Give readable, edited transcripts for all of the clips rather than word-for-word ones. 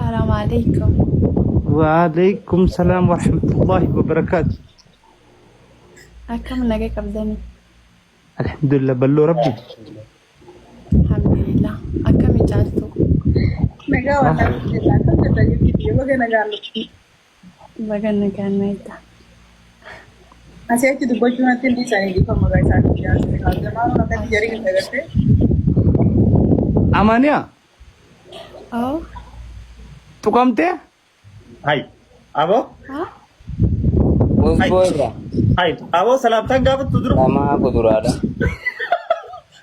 السلام عليكم. وعليكم السلام ورحمة الله وبركاته. أكم نجاك أبداني. الحمد لله بلو ربي. الحمد لله. أكم جالتو. نجا ولا لا كم تجيب كتير بقى نجا لك. بقى نجا نايتا. أسيا كده بجونا تندي ساني دي كم مغاي ساني جالس نقال جماعة نكتي جري كده كده. أمانيا أو. تقامتي؟ Hai. Abo? ها؟ Musboira, Hai. Abo salam tang gabat tudru. sama aku durada.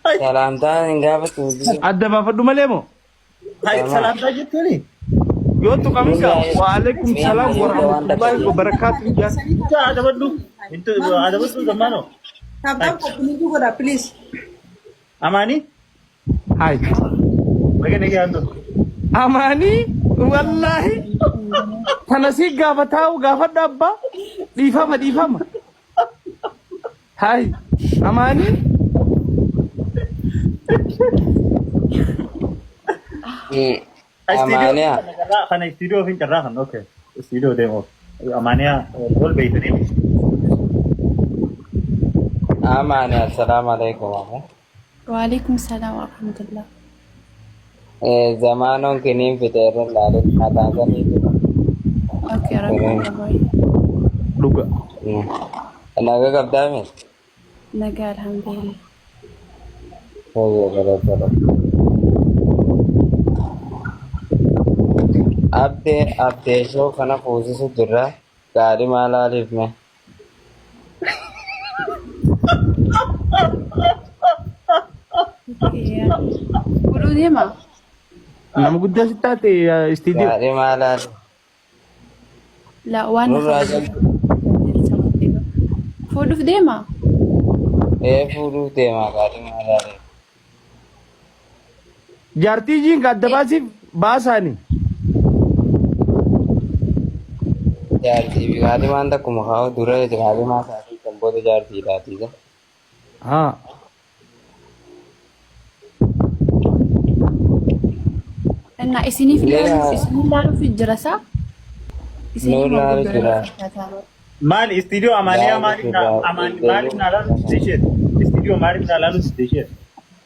Hai. Salam tanya enggak betul. أدى ما فدو مليمو. Hai salam tang gitu nih. يو تقاميكا وعليكم السلام ورحمة الله وبركاته. Itu ada badu. Itu ada badu zamano. Tap tap kopini juga dah please. Amani? هاي Bagaimana gitu? أماني والله تنسي قافتها وقافت دابا ديفاما هاي أماني Amannya, Karena studio fin cerah kan, oke. Studio demo. Amannya bol begitu nih. amannya. Assalamualaikum. وعليكم السلام ورحمة الله. Zamanon kini fitur lalu katakan itu. أوكي ربي باي. لغة Naga kapten. نجا الحمد لله. Oh iya betul. Update show karena posisi sudah kali malah live nih. أوكي. قولوا لي ما. لما قد ستاتي استديو Kali malah. لا وأنا. Nur aja. فودو في ديما. Furu tema kali malah live. جارتي جين قد باسي باساني Jadi kali mana aku mau dura itu kali masa itu tempo itu jadi tidak. ها أنا إسني في إسني لارو في الجرسة. Nur lalu sudah. Mali studio Amania Lalu mali na sudah. Amani mali na lalu station. Studio mali na lalu station.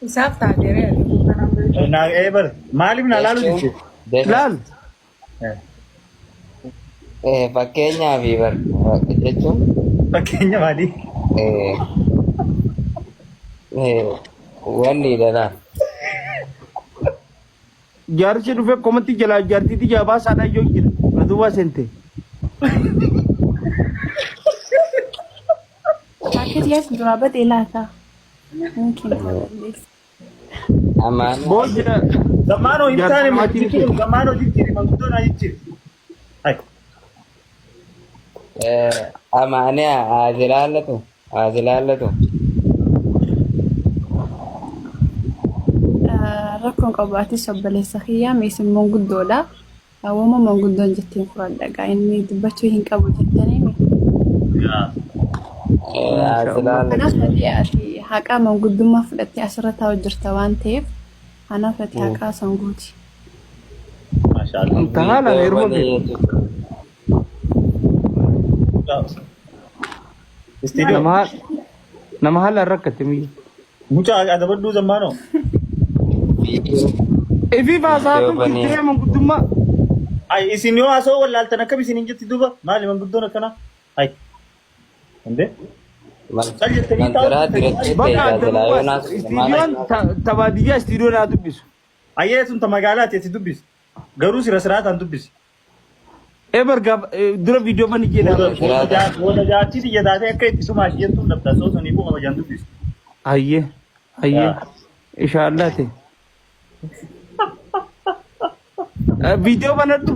Isaf tak dere. Na ever mali na lalu station. لال Pakainya Viver itu Pakainya mali. Wani dah. جارتي رفع كومتي جلا جارتي تي جابا سانا يوجد ردوا سنتي أكيد يس جوابات إلها ممكن. Aman. بوج Zamano intani Jarti mati mati itu. zamano jikiri mangkudo na jikiri. Hai. Amannya azilallah tuh. ركن قبعتي سبلي سخية ميسم موجود دولا أو ما موجود دون جتين فرد إني دبتو هين قبل جتين Ya. Azilallah. أنا فتي أتي حقا موجود دم فلتي أسرة وجرتوان تيف أنا فتي حقا سنقوتي Masya Allah. انتهى لا غير ممكن Studio. nama hal ركت مي Mucha ada badu zamano. في فازاتم كتير من قدما Ai isinyo aso wala altana kabi sinin jetti duba mali mangkudo na kana. Hai. Ande? Mantara direct بقى azilallah nas. استديو تبادية استديو لا تبس Ayye sun tamagalat yeti dubbis. Garuu sira siraataan dubbisi. eber gab dura video bani jeda Wada jaartii xiyya taatee akka itti sumaa isheentuun dabta soo sanii bu'ama jaan dubbisi. ayye ayye inshallah te video banatu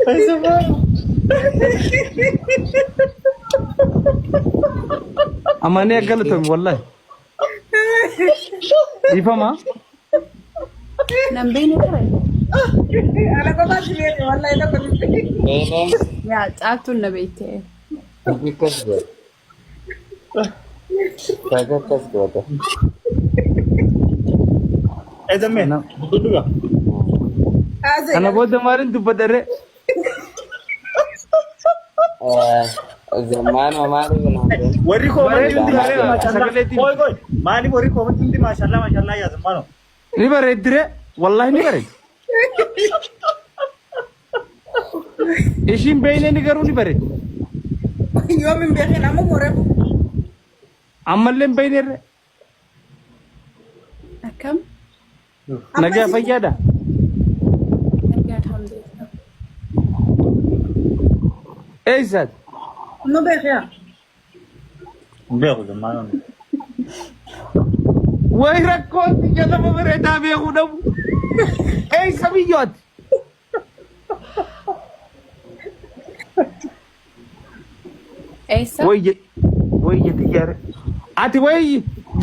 Ay, Zamano. Amane galatoom wallahi. Ifama. Nambeeni ture. Ala ko ba sila wallahi na ko. Bene, Yaa caaltuun na beektee. bikas go. Kagakas go to. Ay, Zamme. Duduga. Azay. Ana booda maalin dubbadare. Zaman mamaru naamte. Warri ko Bareedu mati bareedu, mashallah. sagaleetiin. Koy koy. Maali warri ko mati mashallah ya Zamano. Ni bareedire wallahi ni bareed. Ishiin beeyne ni garuu ni bareed. Yoo min beekin amma moreef. Ammallee beeynerre. Akkam? Nagaa fayyaadha. Nagaa alhamdulillah. Eessaat? No beekiya. Beeku Zamano. Way rakkooti jalama bareedaa beekuu dhabu. Eessa biyyooti? Eessa? Way jette jaare. Ati way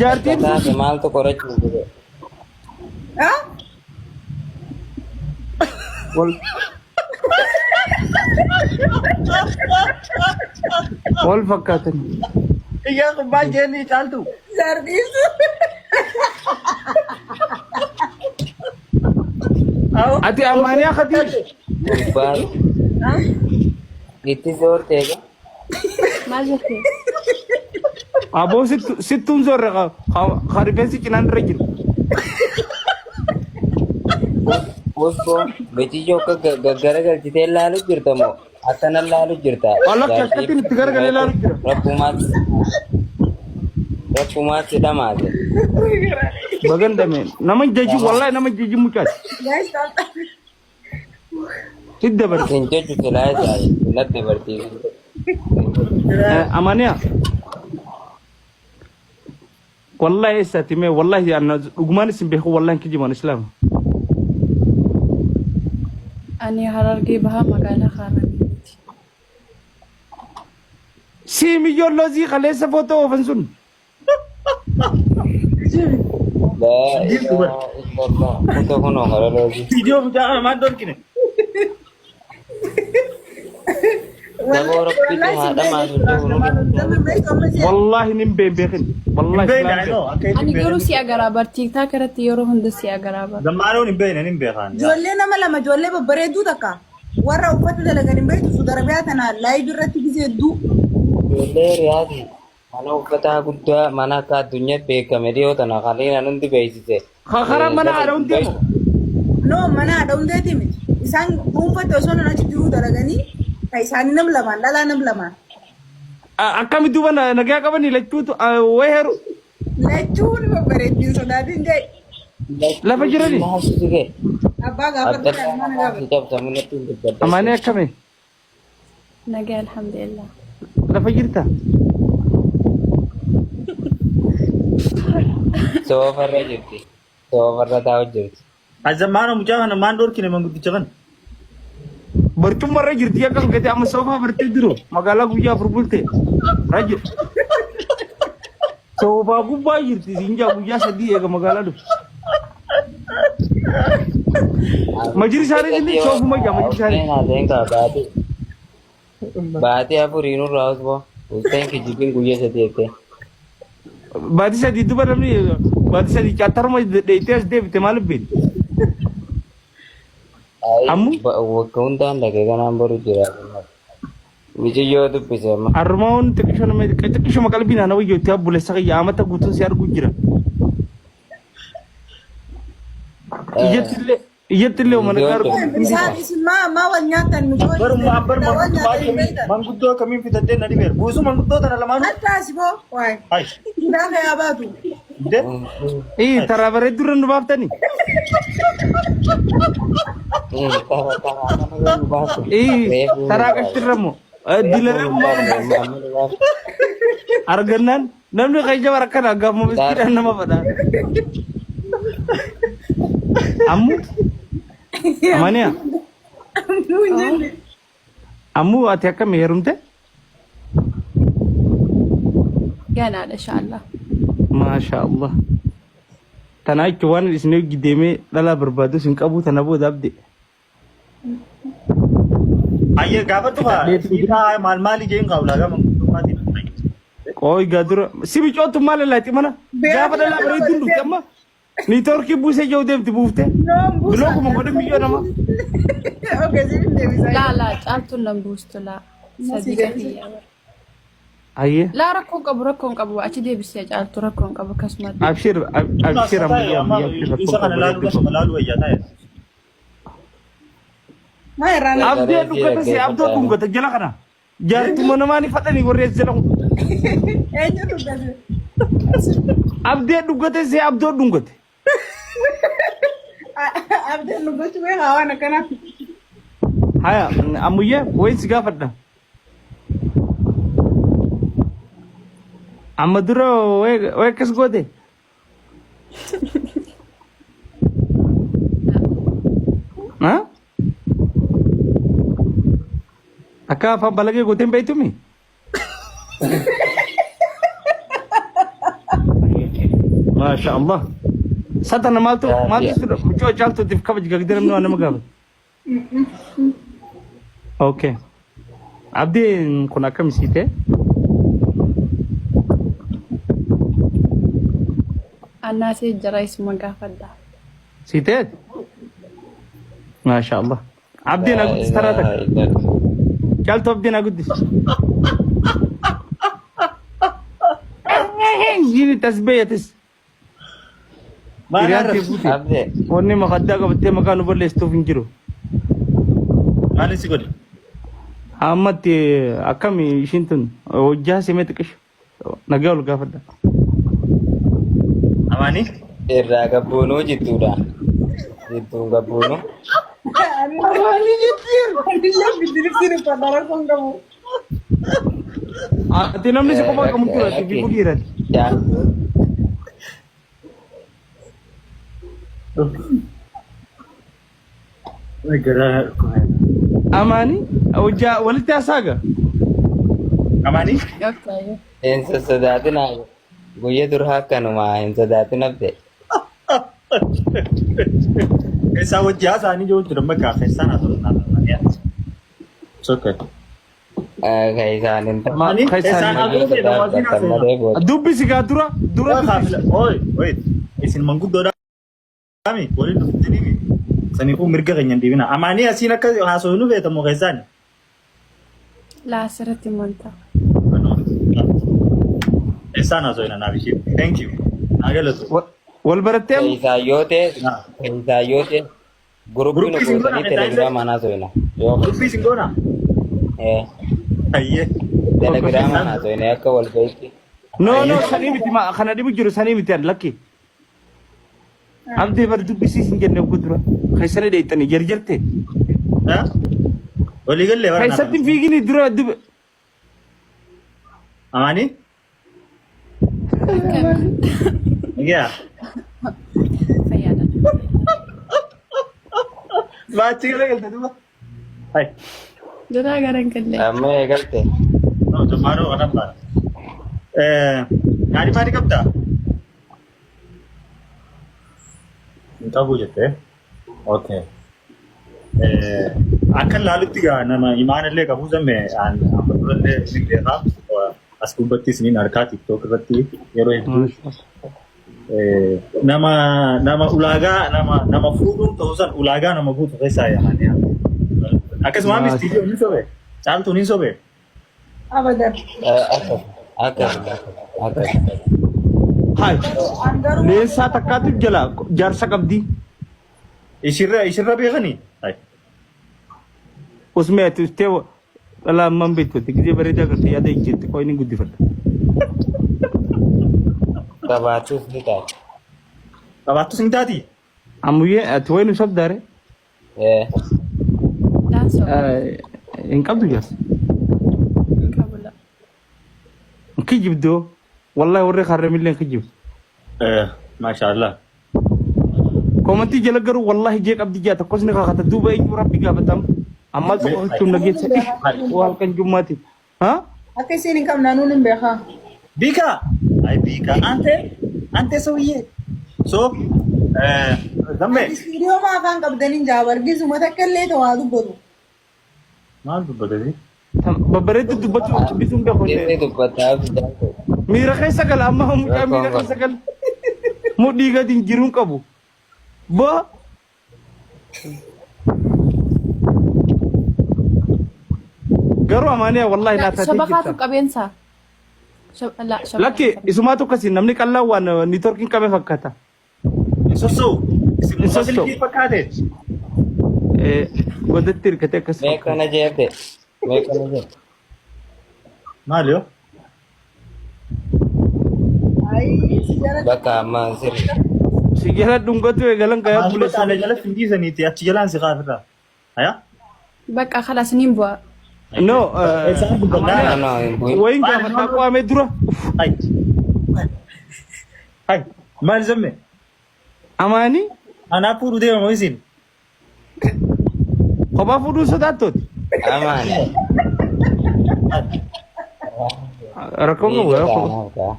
jaartiin Kata mal to korach nude. Ha? wal fakkaatan. Iya ko ba jeni chaltu. Sardis. Ati ammaanii akkatii. Bar. Gitti zor tega. Maal jettee? Aboo sittuun zorre ka rifeensi cinaan irra jiru. Usko beti joka gaggara galchite laalu jirta mo. Atana laalu jirta. Walakki akkatiin itti garagalee laalu jira. Rakkumaat sidamaate. Bagan dameen. Nama jaji wallahi nama jaji mucaati. Guys, stop. Hidda barti. Sinjechu silaa isaai. Natti bartiisi. Amaniya. Wallahi eessaati mee wallahi anna dhugumaan isin beeku wallahi kijiman islaama. Ani Harargee bahaa magaalaa Harargeeti. Siimiyyoon loozii kaleessa footoo oofan sun. Laa ilaa illallah. Kuta kunoo haralooji. Video mujaa man dorkine. Daboo rakkiti haadha maasuudhaa huruudha. Wallahi nin beekin. Wallahi Nimbe islaama. no akai. Ani garuu si agaraabar TikTok irratti yeroo hunda si agaraabar. Zamano nimbe khan. Ijoollee nama lama ijoollee babbareedduu takka warra uffata dalagan hin beektu su darbiyaa tana laayivii irratti gisee hedduu Ijoollee riyaati. Mana uffataa guddaa mana akka addunyaatti beekame dhiyoo tana kanneen hundi beeksise. Karaa mana haadha hundee moo? no mana haadha hundeeti miti isaan dhuunfatti osoo nan achi jiruu dalaganii kan isaanii nam lamaan dhalaa nam lamaan Akkamitti duuba nagaa qabanii lachuutu way heeru. lachuun babbareeddiin sodaatiin jee Lafa jiranii. Naasisige. abbaa gaafatu Adda mana gaafatu. cabsamu natti hin dubbadde. Amaanii akkami? Nagaa alhamdulillah. Lafa jirta? Soofarra jirti. Soofarra taa'u jirti. Zamano mujaa kana man dorkine mangudicha kan. Barcummarra jirti akka gati amma soofaa bartee jiru magaalaa guyyaa afur bulte. Rajja. Soofaa gubbaa jirti siinjaa guyyaa sadii eega magaalaa dhufu. Majiri isaanii inni soofuma jaa majiri isaanii. Naateen kaa baate. Baate afuriin irraa osoo. Usteen kijibin guyyaa sadii eegte. Baati sadii duba namni baati sadii caataruma dheeyitee as deebite maaliif beekti? Ammu? Wakka hundaan dhagee kanaan boru jira. Mijiyyoo dubbise amma. Armaawwan xiqqishuma qalbii naannoo wayyootti abbuleessa qiyyaa amata guutuun si arguu jira. Iyyattillee uummanni argu. Isaan isin maa wal nyaatan miti manguddoo kamiin fitadde na dhibeer. Buusu manguddoo tana lamaan. attaasi boo waay Hai. gaafa yaa baatu De. Taraa bareedduu irra nu baaftanii. Taraa qashtirra moo? Dilaree argannaan namni qeejjaba rakkana gaafuma miskiidhaan nama fadhaa. Ammu? Amaniya? Ammoo ati akkam heerumte? ganaadha inshallah. Maasha Allah. Tanaa jechuun waan isin deemee dhalaa barbaadu isin qabu tana booda abdii. Ayyee gaafa dhufa dhiiraa maal ijeen qabu laagaa manguddummaati. Qoy gadura si bicootu maal laati mana gaafa dhalaa bareedduu dhufte amma ni torki buusee jiru deemti buufte biloo kuma godhe miyyoo nama. La caaltuun nan buustu la sadiqa kiyya. Ayyee. La rakkoon qabu achi deebisee caaltu rakkoon qabu akkasumas. Abshir amma isa kana laalu wayyaa taa'e. Abdee dubbata si abdoo dungata jala kana jaartuma namaa ni fadhanii warreen jala kun. Abdee duggate si abdoo dungate. Abdee duggachuu beekaa waan akkanaa. Haya ammuyyee wayi si gaafadha. Amma dura wayi akkas goote. Ha? Akka afaan balagee gooteen beeytumi? Masha Allah. Satana maaltu mucoo caaltuutiif kabaj gagdira nama gaafate. Okay. Abdiin kun akkam siite? Annaasee jara isuma gaafadha. Siite? Masha Allah. Abdiin aguddis taraata. Caaltu abdiin aguddis. Jini tasbeeyatis. Abdee. Wanni makaddaa qabattee maqaa nu balleessuuf hin jiru. Maal si godhe? Ammatti akkami ishiin tun hojjaa simee xiqqishu nagaa ol gaafadha. Amaanii? Irraa gabboonuu jidduudha. Jidduun gabboonuu. Amaanii jettiin. Anillee bidiribsiin uffata rakkoon qabu. Ati namni si kophaa qabu tura ati biquu dhiirati. Amaanii hojjaa walitti hasaaga. Amaanii? Okay. Hin sossodaatinaa. Guyyaa dur hakkanumaa hin sodaatin abdee. Isaa wajji haasaanii jiru ture makkaa keessaan haa ta'u. Sokke. Kaisaan hin ta'u. Amaanii? Keessaan haa ta'u. Dubbisi gaa dura Oi, isin manguddoodhaa. Kami, waliin dhuftanii saniifuu mirga keenya hin dhiibina. Amaanii asiin akka haasoo nu beekamu keessaan. La asirratti manta. Isaan haasoo hin anaaf ishee. Thank you. Nagalatu. wal barattee Keessaayyootee guruppiin gootanii telegiraamaan haasofna. Guruppi isin goona? Ayyee. Telegiraamaan haasofna akka wal ga'itti. no sanii miti kana dhibu jiru sanii miti lakki. Abdii bar dubbisiisin jenne gudura keessanii dheeyxanii jarjarte. Walii gallee bara. Keessatti fiigini dura dub. Amaanii? Egaa. Fayyada. Baachii galee galte duba. Hai. Duraa garan galle. Amma eegalte. No, tomorrow what about? Gaari maali qabdaa? Qabu jettee. Okay. Akkan laalutti gaa nama imaanillee qabu zamme amma durallee ni beekaa. As gubbattis ni harkaa TikTok irratti yeroo hedduu nama ulaagaa nama fuudhuun ta'uusan ulaagaa nama guutu keessaa yaa'anii akkasuma mistiidiyoo ni sobe caaltuu ni sobe. Abadan. Akka. Hai. Leensaa takkaatu jala jaarsa qabdi. Ishirra beekanii? Hai. Usmee ati ustee dhalaa amman beektu gisee bareedaa gartee yaada ijjeetti qoy ni guddifadha. Qabaachuuf ni taati. Qabaattus ni taati? Ammuyyee ati wayi nu sobdaare? Dansoo. Hin qabdu jaas. Kabula. Kijibdoo. Wallahi warri harramillee kijib. Maashaallah. Komantii jala garuu wallahi jee qabdi jaata kosni kakata duuba eenyu rabbi gaafatam. Amma tokkochuun nageessa waan kan jummaati. Ha? Akka isin hin qabne nuun hin beekaa. Bika. Ay bika. Ante ሰውዬ. So gamme. Istiidiyoo maa afaan qabdaniin jaabargisu mata kallee ta'aa dubbatu. Maal dubbatati? Babbareetti dubbatu bisuun beeku. Deemee dubbataa bitaa. Miira keessa gala amma mucaa miira keessa gala. Mudhii gadi hin jiruun qabu. Ba. Garuu amaanee wallahi laata Shabakaatu qabeensa. Lakki isumaatu akkasii namni qal'aa waan niitoorkiin qabe fakkaata. Sosso. Isin fasiliti fakkaate. Godatti hirkatee akkas. Meeqana jeete. Meeqana jeete. Maal yoo? Bakka ammaa sirri. Si jala dhungatu eegalan gayaa Maal buleessa. taale jala findiisaniiti achi jalaan si qaafirra. Aya? Bakka khalas niin bu'a. No, No, wayin gaafataa qo'amee dura. Hai. Hai. Maal zamme? Amaanii Anaa fuudhu deemamoo isin? kophaa fuudhuu sodaattooti. Amaani. Rakkoo qabu rakkoo.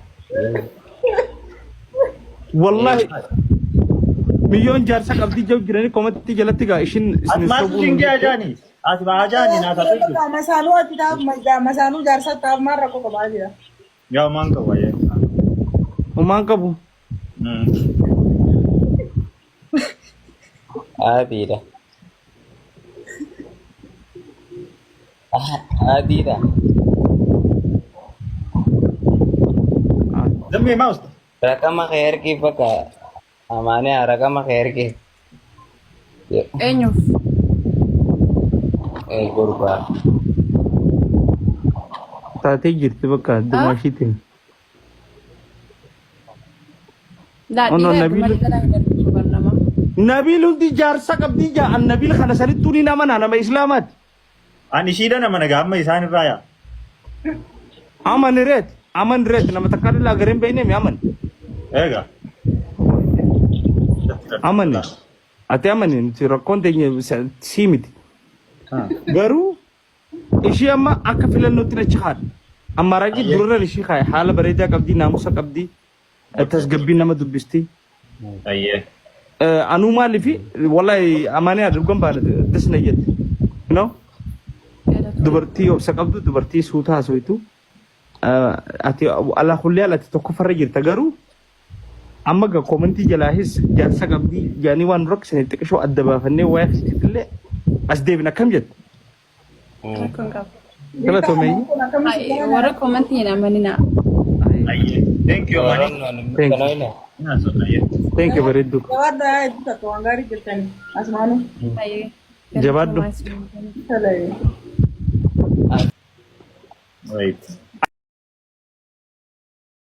Wallahi milyoon jaarsa qabdii jiru jiranii komatti jalatti gaa ishin isin Maal dinge ajaani? Ati ba ajaani naa taatu. Masaanuu ati taaf masaanuu jaarsa taaf maal rakkoo qabaa jira. Yaa maan qabu ayee. Homaan qabu. Adiidha. Adiidha. Zamme maus. Rakama khairki bakka amaane rakama khairki. Eenyuuf? Gurbaa. Taatee jirti bakka dumaashiitiin. Nabiil hundi jaarsa qabdii ja'an nabiil kana sanittuu ni nama nama islaamaati. Ani shiidha nama nagaa amma isaan irraa yaa. Aman reet nama takka illee agareen beekne mi aman. Eega. Aman ati aman nuti rakkoon teenya sii miti. Garuu ishii amma akka filannootti na chahaadha. Amma raajii durarran ishii kaa'e haala bareedaa qabdii naamusa qabdii tasgabbii nama dubbistii. Ayyee. Anuu maaliifi wallahi amaanii adurgan baala dasna jette. No? Dubartii obsa qabdu dubartii suutaa haasoftu. Ati ala kullee alatti tokko farra jirta garuu amma gaa koomantii jalaahis jaarsa qabdii jaanii waan roksanii xiqqishoo adda baafannee waa'ee fisiitillee as deebin akkam jette. Rakkoon qabu. Galatoomee. Warra koomantii hin amaninaa. Ayyee. Thank you mani. Thank you. Naa sonna ayyee. Thank you bareeddu. Jawaadda hedduu takka waan gaarii jirtanii asmaanuu. Jabaaddu. Tolee. Wait.